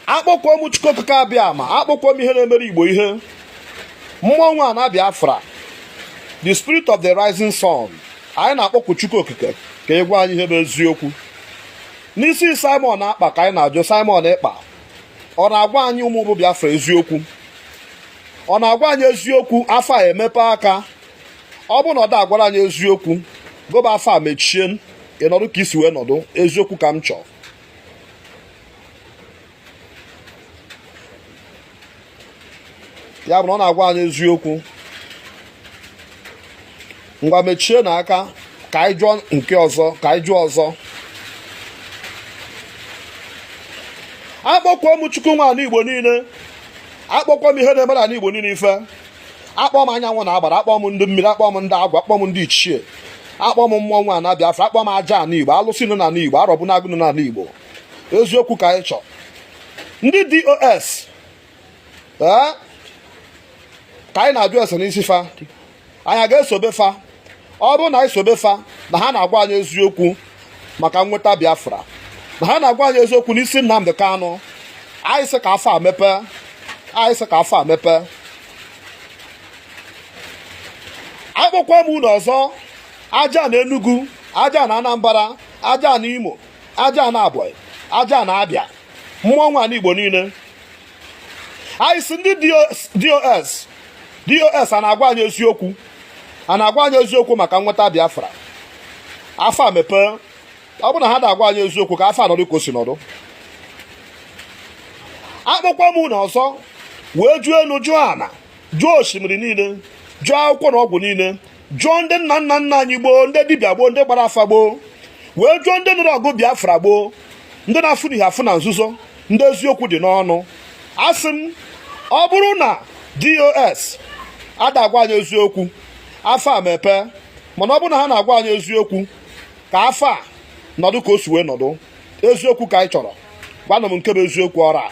akpọkọ m Chukwu okike abịa ma akpọkọ m ihe na-emere Igbo ihe mmọnwụ a na Biafra the spirit of the rising sun. Anyị na-akpọkụ Chukwu okike ka ị gwa anyị ihe bụ eziokwu. N'isi Simon Ekpa ka anyị na-ajụ Simon Ekpa, ọ na-agwa anyị ụmụ bụ Biafra eziokwu? Ọ na-agwa anyị eziokwu afọ a emepe aka? Ọ bụ na ọ da agwara anyị eziokwu gụba afọ a mechie ịnọdụ ka isi wee nọdụ, eziokwu ka m chọọ. Ya bụ na ọ na-agwa anyị eziokwu, ngwa mechie n'aka ka anyị jụọ nke ọzọ, ka anyị jụọ ọzọ. Akpọkọ m Chukwu nwa ala Igbo niile, akpọkọ m ihe na-eme n'ala Igbo niile ife, akpọ m anyanwụ na agbara, akpọ m ndị mmiri, akpọ m ndị agwa, akpọ m ndị ichie, akpọ m mmọnwụ a na Biafra, akpọ m aja ala Igbo, alụsị nọ n'ala Igbo, arọbụ na agụ nọ n'ala Igbo. Eziokwu ka anyị chọọ. Ndị DOS ka anyị na-ajụ ese n'isi fa, anyị ga-esobe fa? Ọ bụrụ na anyị sobe fa na ha na-agwa anyị eziokwu maka nweta Biafra, na ha na-agwa anyị eziokwu n'isi Nnamdi Kanu, anyị sị ka afọ a mepe, anyị sị ka afọ a mepe. Akpọkwa m unu ọzọ, aja na Enugu, aja na Anambra, aja na Imo, aja na Abọị, aja na Abịa, mmọnwụ ala Igbo niile. Anyị sị ndị DOS a na-agwa anyị eziokwu, a na-agwa anyị eziokwu maka nweta Biafra. Afọ a mepe, ọ bụ na ha na-agwa anyị eziokwu ka afọ anọdụ ka o si nọdụ. Akpọkwa m unu ọzọ, wee jụọ elu, jụọ ana, jụọ osimiri niile, jụọ akwụkwọ na ọgwụ niile, jụọ ndị nna nna nna anyị gboo, ndị dibịa gboo, ndị gbara afa gboo, wee jụọ ndị nụrụ ọgụ Biafra gboo, ndị na-afụ ihe afụ na nzuzo, ndị eziokwu dị n'ọnụ. Asị m, ọ bụrụ na DOS ada agwa anyị eziokwu, afọ a mepe, mana ọ bụrụ na ha na-agwa anyị eziokwu ka afọ a nọdụ ka o si wee nọdụ, eziokwu ka anyị chọrọ. Gwanụ m nke bụ eziokwu ọrụ a.